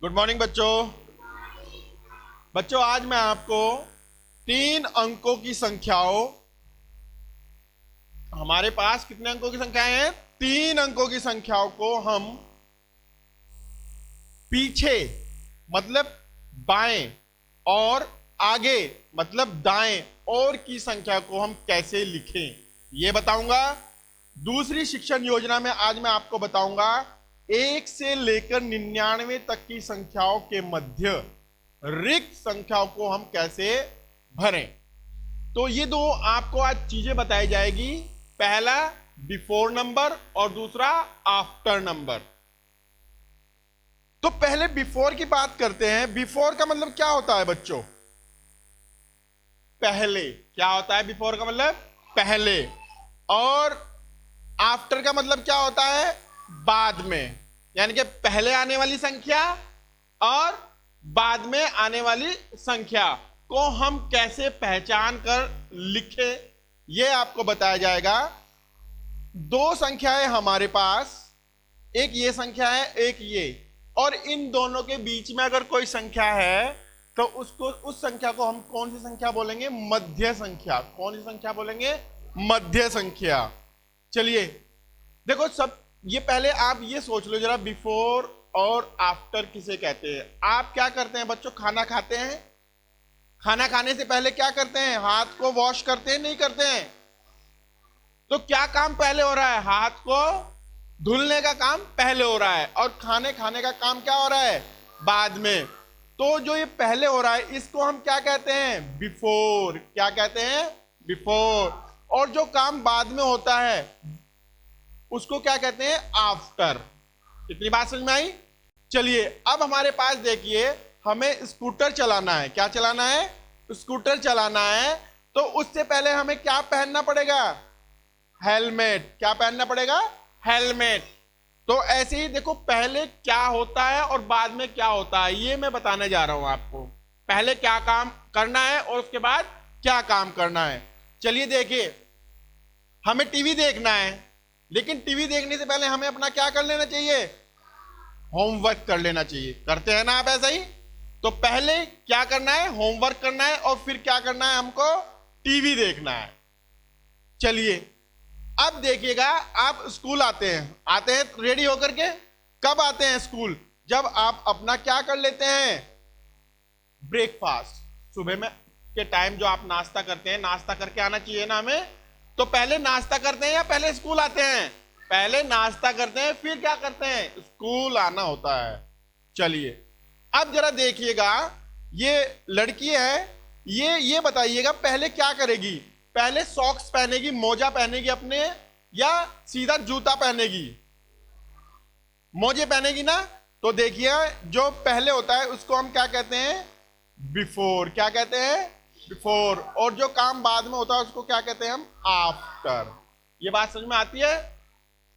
Good morning बच्चों। बच्चों आज मैं आपको 3 अंकों की संख्याओं, हमारे पास कितने अंकों की संख्याएं हैं? 3 अंकों की संख्याओं को हम पीछे मतलब बाएं और आगे मतलब दाएं और की संख्या को हम कैसे लिखें ये बताऊंगा। दूसरी शिक्षण योजना में आज मैं आपको बताऊंगा 1 से लेकर 99 तक की संख्याओं के मध्य रिक्त संख्याओं को हम कैसे भरें। तो ये दो आपको आज चीजें बताई जाएगी, पहला बिफोर नंबर और दूसरा आफ्टर नंबर। तो पहले बिफोर की बात करते हैं। बिफोर का मतलब क्या होता है बच्चों? पहले। क्या होता है बिफोर का मतलब? पहले। और आफ्टर का मतलब क्या होता है? बाद में, यानी कि पहले आने वाली संख्या और बाद में आने वाली संख्या को हम कैसे पहचान कर लिखें यह आपको बताया जाएगा। 2 संख्याएं हमारे पास, एक ये संख्या है एक ये, और इन दोनों के बीच में अगर कोई संख्या है तो उसको, उस संख्या को हम कौन सी संख्या बोलेंगे? मध्य संख्या। कौन सी संख्या बोलेंगे? मध्य संख्या। चलिए देखो, सब ये पहले आप ये सोच लो जरा, बिफोर और आफ्टर किसे कहते हैं। आप क्या करते हैं बच्चों? खाना खाते हैं, खाना खाने से पहले क्या करते हैं? हाथ को वॉश करते हैं, नहीं करते हैं? तो क्या काम पहले हो रहा है? हाथ को धुलने का काम पहले हो रहा है और खाने खाने का काम क्या हो रहा है? बाद में। तो जो ये पहले हो रहा है इसको हम क्या कहते हैं? बिफोर। क्या कहते हैं? बिफोर। और जो काम बाद में होता है उसको क्या कहते हैं? आफ्टर। इतनी बात समझ में आई? चलिए अब हमारे पास देखिए, हमें स्कूटर चलाना है। क्या चलाना है? स्कूटर चलाना है। तो उससे पहले हमें क्या पहनना पड़ेगा? हेलमेट। क्या पहनना पड़ेगा? हेलमेट। तो ऐसे ही देखो, पहले क्या होता है और बाद में क्या होता है ये मैं बताने जा रहा हूं आपको। पहले क्या काम करना है और उसके बाद क्या काम करना है। चलिए देखिए, हमें टीवी देखना है, लेकिन टीवी देखने से पहले हमें अपना क्या कर लेना चाहिए? होमवर्क कर लेना चाहिए। करते हैं ना आप ऐसा ही? तो पहले क्या करना है? होमवर्क करना है, और फिर क्या करना है? हमको टीवी देखना है। चलिए अब देखिएगा, आप स्कूल आते हैं रेडी होकर के। कब आते हैं स्कूल? जब आप अपना क्या कर लेते हैं? ब्रेकफास्ट। सुबह में के टाइम जो आप नाश्ता करते हैं, नाश्ता करके आना चाहिए ना हमें। तो पहले नाश्ता करते हैं या पहले स्कूल आते हैं? पहले नाश्ता करते हैं, फिर क्या करते हैं? स्कूल आना होता है। चलिए अब जरा देखिएगा, ये लड़की है, ये बताइएगा पहले क्या करेगी? पहले सॉक्स पहनेगी, मोजा पहनेगी अपने, या सीधा जूता पहनेगी? मोजे पहनेगी ना। तो देखिए, जो पहले होता है उसको हम क्या कहते हैं? बिफोर। क्या कहते हैं? बिफोर। और जो काम बाद में होता है उसको क्या कहते हैं हम? आफ्टर। ये बात समझ में आती है?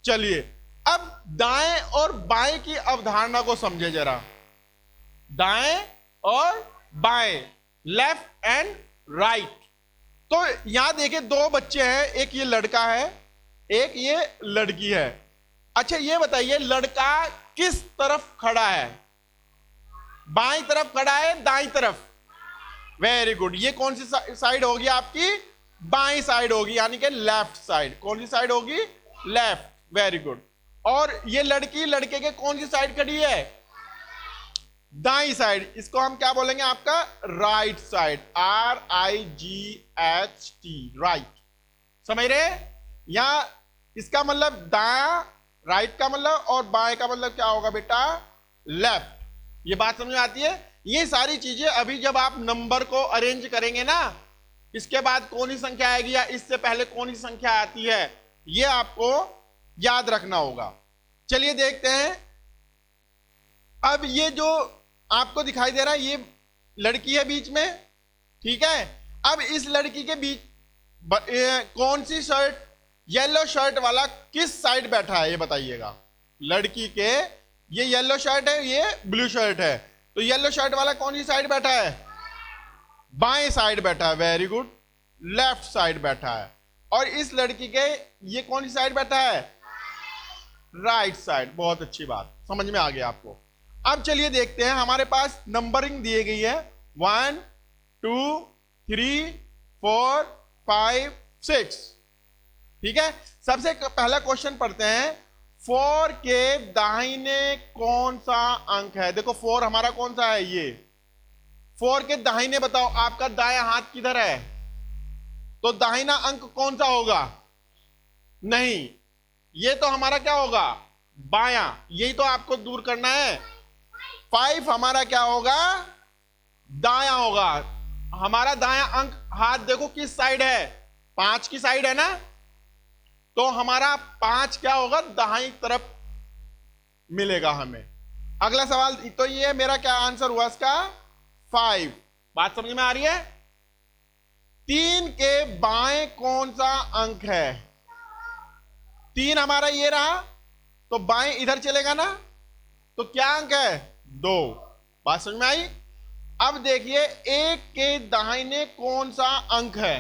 चलिए अब दाएं और बाएं की अवधारणा को समझे जरा। दाएं और बाएं, लेफ्ट एंड राइट। तो यहां देखिए, 2 बच्चे हैं, एक ये लड़का है एक ये लड़की है। अच्छा ये बताइए, लड़का किस तरफ खड़ा है? बाईं तरफ खड़ा है, दाईं तरफ? Very good. ये कौन सी साइड होगी आपकी? बाईं साइड होगी, यानी कि लेफ्ट साइड। कौन सी साइड होगी? लेफ्ट। Very good. और ये लड़की लड़के के कौन सी साइड खड़ी है? दाईं साइड। इसको हम क्या बोलेंगे? आपका राइट साइड। RIGHT, right. समझ रहे? यहां इसका मतलब दाया, राइट का मतलब, और बाएं का मतलब क्या होगा बेटा? लेफ्ट। ये बात समझ में आती है? ये सारी चीजें अभी जब आप नंबर को अरेंज करेंगे ना, इसके बाद कौन सी संख्या आएगी या इससे पहले कौन सी संख्या आती है, ये आपको याद रखना होगा। चलिए देखते हैं। अब ये जो आपको दिखाई दे रहा है, ये लड़की है बीच में, ठीक है। अब इस लड़की के बीच कौन सी शर्ट, येलो शर्ट वाला किस साइड बैठा है ये बताइएगा। लड़की के ये येलो शर्ट है, ये ब्लू शर्ट है, तो येलो शर्ट वाला कौन सी साइड बैठा है? बाएं साइड बैठा है। Very good. लेफ्ट साइड बैठा है। और इस लड़की के ये कौन सी साइड बैठा है? Right side. बहुत अच्छी बात, समझ में आ गया आपको। अब चलिए देखते हैं, हमारे पास नंबरिंग दी गई है 1 2 3 4 5 6। ठीक है, सबसे पहला क्वेश्चन पढ़ते हैं, 4 के दाहिने कौन सा अंक है। देखो 4 हमारा कौन सा है, ये 4 के दाहिने बताओ, आपका दायां हाथ किधर है, तो दाहिना अंक कौन सा होगा, नहीं, ये तो हमारा क्या होगा, बायां, यही तो आपको दूर करना है। 5 हमारा क्या होगा, दायां होगा। हमारा दायां अंक हाथ देखो किस साइड है, 5 की साइड है ना, तो हमारा 5 क्या होगा, दाहिनी तरफ मिलेगा हमें। अगला सवाल, तो ये मेरा क्या आंसर हुआ इसका, 5। बात समझ में आ रही है। 3 के बाएं कौन सा अंक है, 3 हमारा ये रहा, तो बाएं इधर चलेगा ना, तो क्या अंक है, 2। बात समझ में आई। अब देखिए 1 के दाहिने कौन सा अंक है,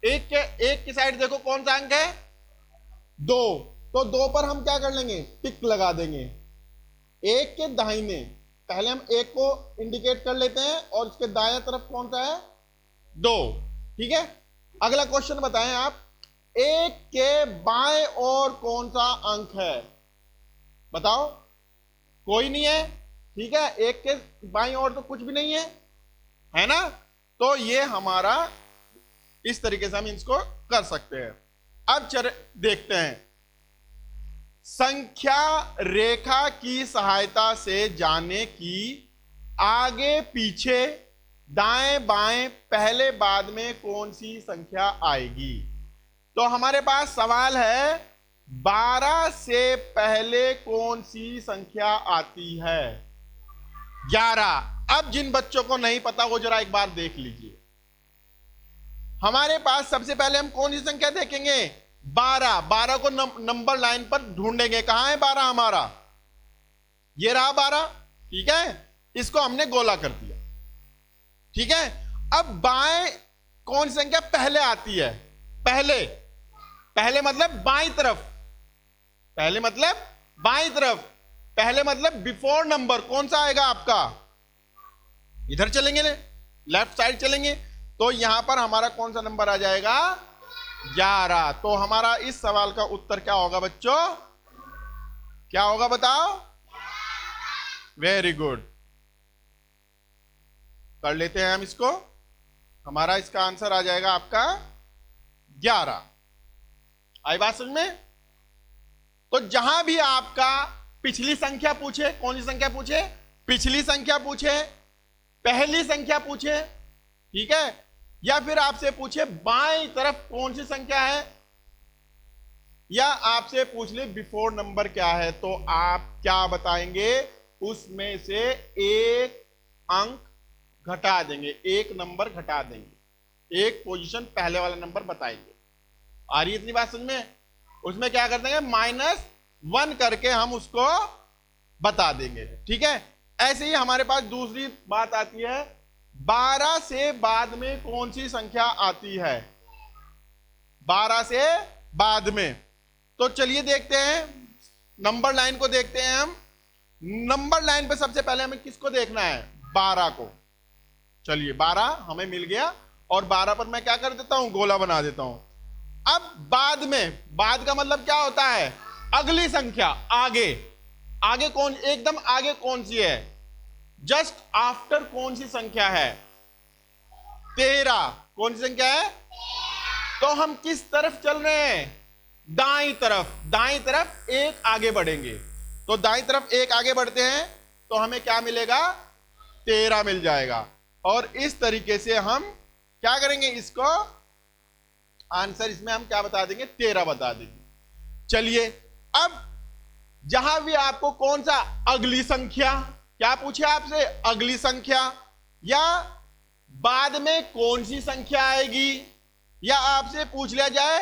एक की साइड देखो कौन सा अंक है, 2, तो 2 पर हम क्या कर लेंगे, टिक लगा देंगे। 1 के दाहिने, पहले हम 1 को इंडिकेट कर लेते हैं और इसके दाएं तरफ कौन सा है, 2। ठीक है, अगला क्वेश्चन बताएं आप, 1 के बाएं और कौन सा अंक है, बताओ, कोई नहीं है। ठीक है, 1 के बाईं ओर तो कुछ भी नहीं है ना, तो ये हमारा इस तरीके से हम इसको कर सकते हैं। अब देखते हैं, संख्या रेखा की सहायता से जाने की आगे पीछे दाएं बाएं पहले बाद में कौन सी संख्या आएगी। तो हमारे पास सवाल है, 12 से पहले कौन सी संख्या आती है, 11। अब जिन बच्चों को नहीं पता वो जरा एक बार देख लीजिए। हमारे पास सबसे पहले हम कौन सी संख्या देखेंगे, 12। 12 को नंबर लाइन पर ढूंढेंगे, कहां है 12 हमारा, ये रहा 12। ठीक है, इसको हमने गोला कर दिया। ठीक है, अब बाएं कौन सी संख्या पहले आती है, पहले मतलब बाईं तरफ, पहले मतलब बाईं तरफ, पहले मतलब बिफोर नंबर कौन सा आएगा आपका, इधर चलेंगे, लेफ्ट साइड चलेंगे, तो यहां पर हमारा कौन सा नंबर आ जाएगा, 11। तो हमारा इस सवाल का उत्तर क्या होगा बच्चों, क्या होगा बताओ, वेरी गुड, कर लेते हैं हम इसको, हमारा इसका आंसर आ जाएगा आपका 11। आई बात समझ में। तो जहां भी आपका पिछली संख्या पूछे, कौन सी संख्या पूछे, पिछली संख्या पूछे, पहली संख्या पूछे, ठीक है, या फिर आपसे पूछे बाईं तरफ कौन सी संख्या है, या आपसे पूछ ले बिफोर नंबर क्या है, तो आप क्या बताएंगे, उसमें से एक अंक घटा देंगे, एक नंबर घटा देंगे, एक पोजीशन पहले वाला नंबर बताएंगे। आ रही इतनी बात समझ में। उसमें क्या कर देंगे, -1 करके हम उसको बता देंगे। ठीक है, ऐसे ही हमारे पास दूसरी बात आती है, 12 से बाद में कौन सी संख्या आती है, 12 से बाद में। तो चलिए देखते हैं, नंबर लाइन को देखते हैं हम। नंबर लाइन पे सबसे पहले हमें किसको देखना है, 12 को। चलिए 12 हमें मिल गया, और 12 पर मैं क्या कर देता हूं, गोला बना देता हूं। अब बाद में, बाद का मतलब क्या होता है, अगली संख्या, आगे, आगे कौन, एकदम आगे कौन सी है, जस्ट आफ्टर कौन सी संख्या है, 13। कौन सी संख्या है, तो हम किस तरफ चल रहे हैं, दाईं तरफ, दाईं तरफ एक आगे बढ़ेंगे। तो दाईं तरफ एक आगे बढ़ते हैं तो हमें क्या मिलेगा, 13 मिल जाएगा। और इस तरीके से हम क्या करेंगे, इसको आंसर इसमें हम क्या बता देंगे, 13 बता देंगे। चलिए अब जहां भी आपको कौन सा अगली संख्या, क्या पूछे आपसे, अगली संख्या, या बाद में कौन सी संख्या आएगी, या आपसे पूछ लिया जाए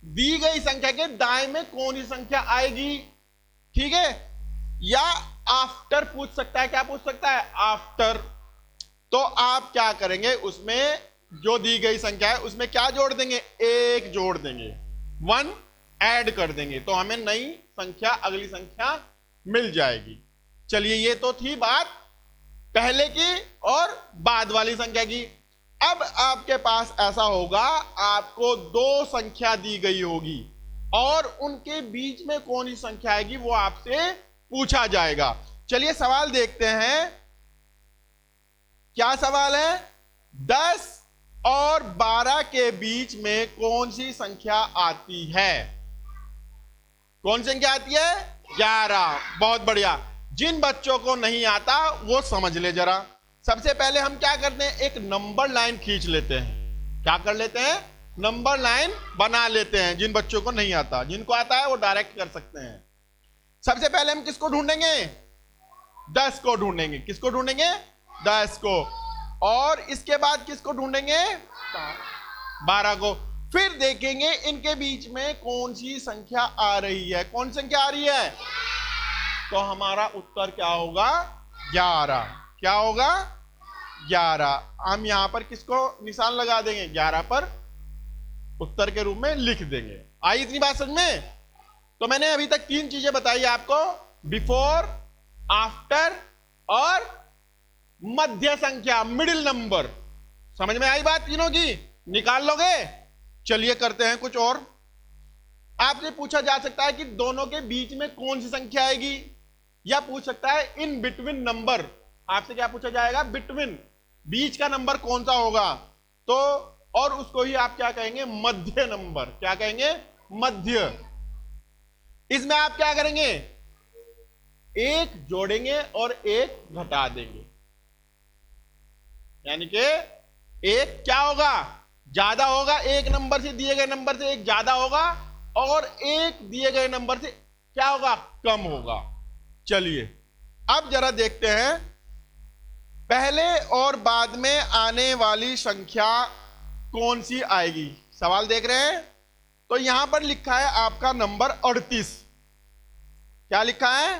दी गई संख्या के दाएं में कौन सी संख्या आएगी। ठीक है, या आफ्टर पूछ सकता है, क्या पूछ सकता है, आफ्टर। तो आप क्या करेंगे, उसमें जो दी गई संख्या है उसमें क्या जोड़ देंगे, 1 जोड़ देंगे, 1 ऐड कर देंगे, तो हमें नई संख्या, अगली संख्या मिल जाएगी। चलिए, ये तो थी बात पहले की और बाद वाली संख्या की। अब आपके पास ऐसा होगा, आपको दो संख्या दी गई होगी और उनके बीच में कौन सी संख्या आएगी वो आपसे पूछा जाएगा। चलिए सवाल देखते हैं। क्या सवाल है? 10 और 12 के बीच में कौन सी संख्या आती है? कौन सी संख्या आती है? 11। बहुत बढ़िया। जिन बच्चों को नहीं आता वो समझ ले जरा। सबसे पहले हम क्या करते हैं, एक नंबर लाइन खींच लेते हैं। क्या कर लेते हैं? नंबर लाइन बना लेते हैं। जिन बच्चों को नहीं आता, जिनको आता है वो डायरेक्ट कर सकते हैं। सबसे पहले हम किसको ढूंढेंगे? 10 को ढूंढेंगे। किसको ढूंढेंगे? 10 को। और इसके बाद किसको ढूंढेंगे? 12 को। फिर देखेंगे इनके बीच में कौन सी संख्या आ रही है। कौन सी संख्या आ रही है? तो हमारा उत्तर क्या होगा? 11। क्या होगा? 11। हम यहां पर किसको निशान लगा देंगे? 11 पर उत्तर के रूप में लिख देंगे। आई इतनी बात समझ में? तो मैंने अभी तक 3 चीजें बताई आपको, बिफोर, आफ्टर और मध्य संख्या, मिडिल नंबर। समझ में आई बात तीनों की? निकाल लोगे? चलिए करते हैं कुछ और। आपसे पूछा जा सकता है कि दोनों के बीच में कौन सी संख्या आएगी, या पूछ सकता है इन बिटवीन नंबर। आपसे क्या पूछा जाएगा? बिटवीन, बीच का नंबर कौन सा होगा। तो और उसको ही आप क्या कहेंगे? मध्य नंबर। क्या कहेंगे? मध्य। इसमें आप क्या करेंगे? एक जोड़ेंगे और एक घटा देंगे। यानी कि एक क्या होगा? ज्यादा होगा, एक नंबर से, दिए गए नंबर से एक ज्यादा होगा, और एक दिए गए नंबर से क्या होगा? कम होगा। चलिए अब जरा देखते हैं, पहले और बाद में आने वाली संख्या कौन सी आएगी। सवाल देख रहे हैं? तो यहां पर लिखा है आपका नंबर 38। क्या लिखा है?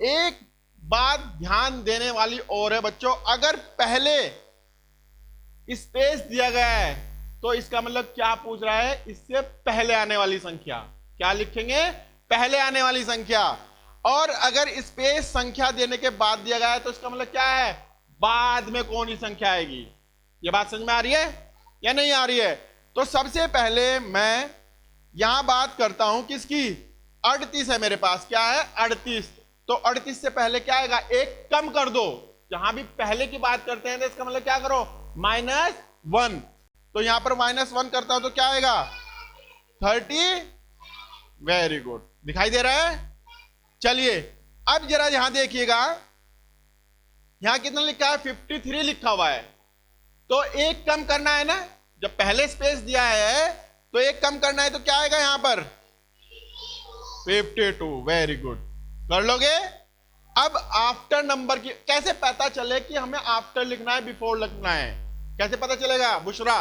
एक बात ध्यान देने वाली और है बच्चों, अगर पहले स्पेस दिया गया है तो इसका मतलब क्या पूछ रहा है? इससे पहले आने वाली संख्या। क्या लिखेंगे? पहले आने वाली संख्या। और अगर स्पेस संख्या देने के बाद दिया गया है तो इसका मतलब क्या है? बाद में कौन सी संख्या आएगी। ये बात समझ में आ रही है या नहीं आ रही है? तो सबसे पहले मैं यहां बात करता हूं किसकी? 38 है मेरे पास। क्या है? 38। तो 38 से पहले क्या आएगा? एक कम कर दो। जहां भी पहले की बात करते हैं तो इसका मतलब क्या करो? -1। तो यहां पर -1 करता हूं तो क्या आएगा? 30। Very good. दिखाई दे रहा है? चलिए अब जरा यहां देखिएगा, यहां कितना लिखा है? 53 लिखा हुआ है। तो एक कम करना है ना, जब पहले स्पेस दिया है तो एक कम करना है, तो क्या आएगा यहां पर? 52। वेरी गुड, कर लोगे? अब आफ्टर नंबर की कैसे पता चले कि हमें आफ्टर लिखना है बिफोर लिखना है? कैसे पता चलेगा बुशरा?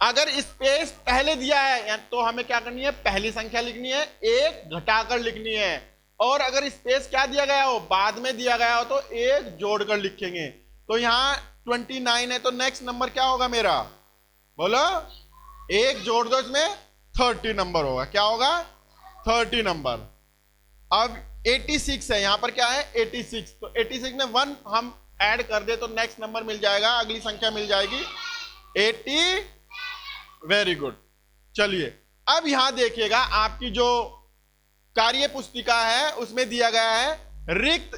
अगर स्पेस पहले दिया है तो हमें क्या करनी है? पहली संख्या लिखनी है, एक घटाकर लिखनी है। और अगर स्पेस क्या दिया गया हो? बाद में दिया गया हो तो एक जोड़कर लिखेंगे। तो यहां 29 है तो नेक्स्ट नंबर क्या होगा मेरा? बोलो। एक जोड़ दो इसमें, 30 नंबर होगा। क्या होगा? 30 नंबर। अब 86 है, यहां पर क्या है? 86। तो 86 में 1 हम ऐड कर दे तो नेक्स्ट नंबर मिल जाएगा, अगली संख्या मिल जाएगी 80। Very good. चलिए अब यहां देखिएगा, आपकी जो कार्य पुस्तिका है उसमें दिया गया है रिक्त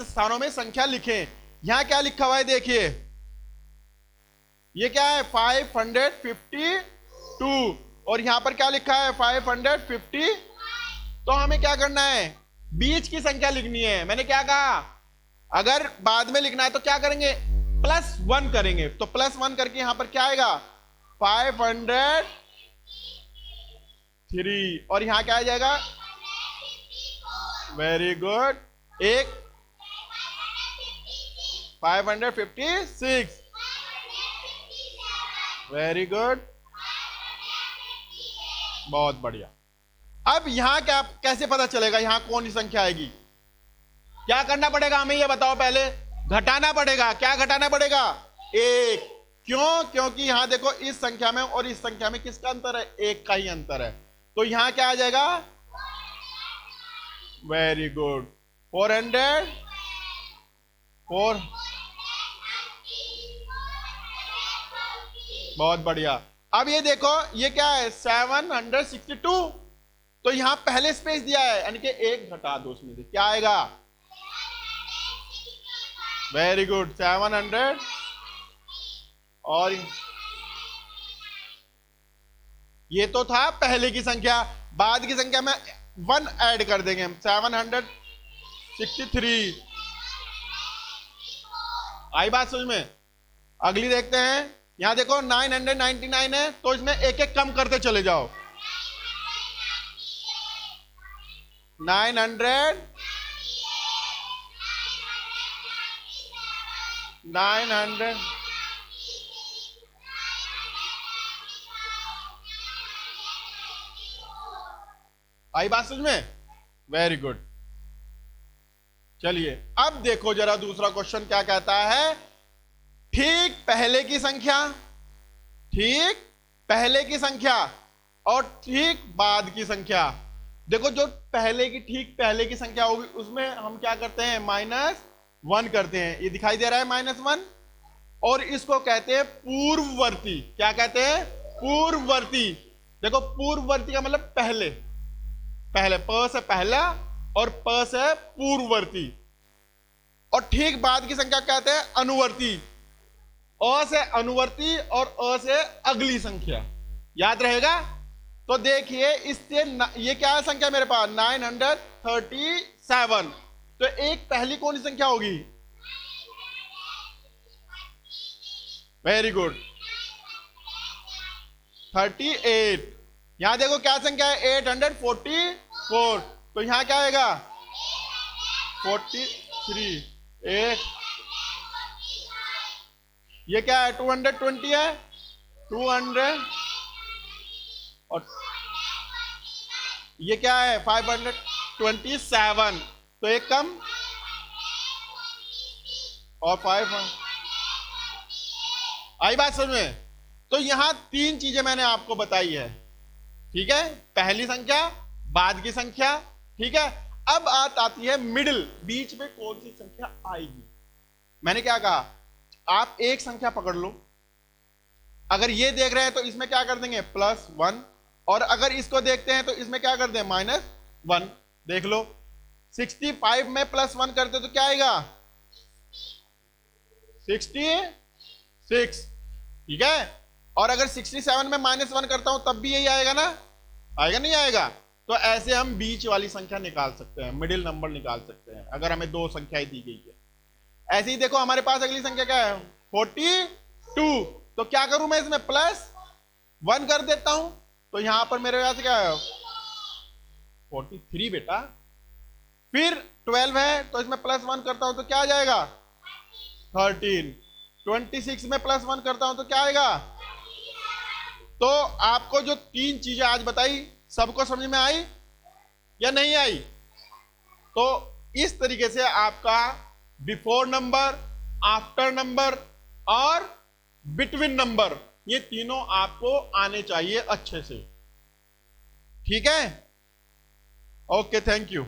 स्थानों में संख्या लिखें। यहां क्या लिखा हुआ है देखिए, ये क्या है? 552। और यहां पर क्या लिखा है? 550। तो हमें क्या करना है? बीच की संख्या लिखनी है। मैंने क्या कहा? अगर बाद में लिखना है तो क्या करेंगे? +1 करेंगे। तो +1 करके यहां पर क्या आएगा? 503। और यहां क्या आ जाएगा? Very good. एक 556। वेरी गुड, बहुत बढ़िया। अब यहां क्या, कैसे पता चलेगा यहां कौन सी संख्या आएगी? क्या करना पड़ेगा हमें ये बताओ पहले? घटाना पड़ेगा। क्या घटाना पड़ेगा? 1। क्यों? क्योंकि यहां देखो, इस संख्या में और इस संख्या में किसका अंतर है? 1 का ही अंतर है। तो यहां क्या आ जाएगा? Very good. 400 4, बहुत बढ़िया। अब ये देखो ये क्या है 762, तो यहां पहले स्पेस दिया है यानी कि एक घटा दो उसमें से, क्या आएगा? वेरी गुड 700 और ये तो था पहले की संख्या, बाद की संख्या में 1 ऐड कर देंगे हम 763। आई बात समझ में? अगली देखते हैं। यहां देखो 999 है तो इसमें एक एक कम करते चले जाओ। 900 900 आई बात समझ में? Very good. चलिए अब देखो जरा दूसरा क्वेश्चन क्या कहता है। ठीक पहले की संख्या, ठीक पहले की संख्या और ठीक बाद की संख्या। देखो जो पहले की, ठीक पहले की संख्या होगी उसमें हम क्या करते हैं? -1 करते हैं। ये दिखाई दे रहा है -1, और इसको कहते हैं पूर्ववर्ती। क्या कहते हैं? पूर्ववर्ती। देखो पूर्ववर्ती का मतलब पहले, पहले प से पहला और प से पूर्ववर्ती। और ठीक बाद की संख्या कहते हैं अनुवर्ती। अ से अनुवर्ती और अ से अगली संख्या। याद रहेगा? तो देखिए इससे ये क्या है संख्या मेरे पास 937, तो एक पहली कौन सी संख्या होगी? Very good 38। यहां देखो क्या संख्या है 844, तो यहां क्या आएगा 43 8। ये क्या है 220 है 200, और ये क्या है 527, तो एक कम और 5। आई बात समझ में? तो यहां 3 चीजें मैंने आपको बताई है, ठीक है? पहली संख्या, बाद की संख्या, ठीक है? अब आती है मिडिल, बीच में कौन सी संख्या आएगी। मैंने क्या कहा, आप एक संख्या पकड़ लो, अगर ये देख रहे हैं तो इसमें क्या कर देंगे +1, और अगर इसको देखते हैं तो इसमें क्या कर दें -1। देख लो 65 में +1 करते तो क्या आएगा 66, ठीक है? और अगर 67 में -1 करता हूं तब भी यही आएगा ना? आएगा नहीं आएगा? तो ऐसे हम बीच वाली संख्या निकाल सकते हैं, मिडिल नंबर निकाल सकते हैं अगर हमें 2 संख्याएं दी गई है। ऐसे ही देखो हमारे पास अगली संख्या क्या है 42, तो क्या करूं मैं इसमें +1 कर देता हूं, तो यहां पर मेरे पास क्या है 43 बेटा। फिर 12 है तो इसमें +1 करता हूं तो क्या आ जाएगा 13। 26 में +1 करता हूं तो क्या आएगा। तो आपको जो 3 चीजें आज बताई सबको समझ में आई या नहीं आई? तो इस तरीके से आपका बिफोर नंबर, आफ्टर नंबर और बिटवीन नंबर, ये तीनों आपको आने चाहिए अच्छे से, ठीक है? Okay, thank you.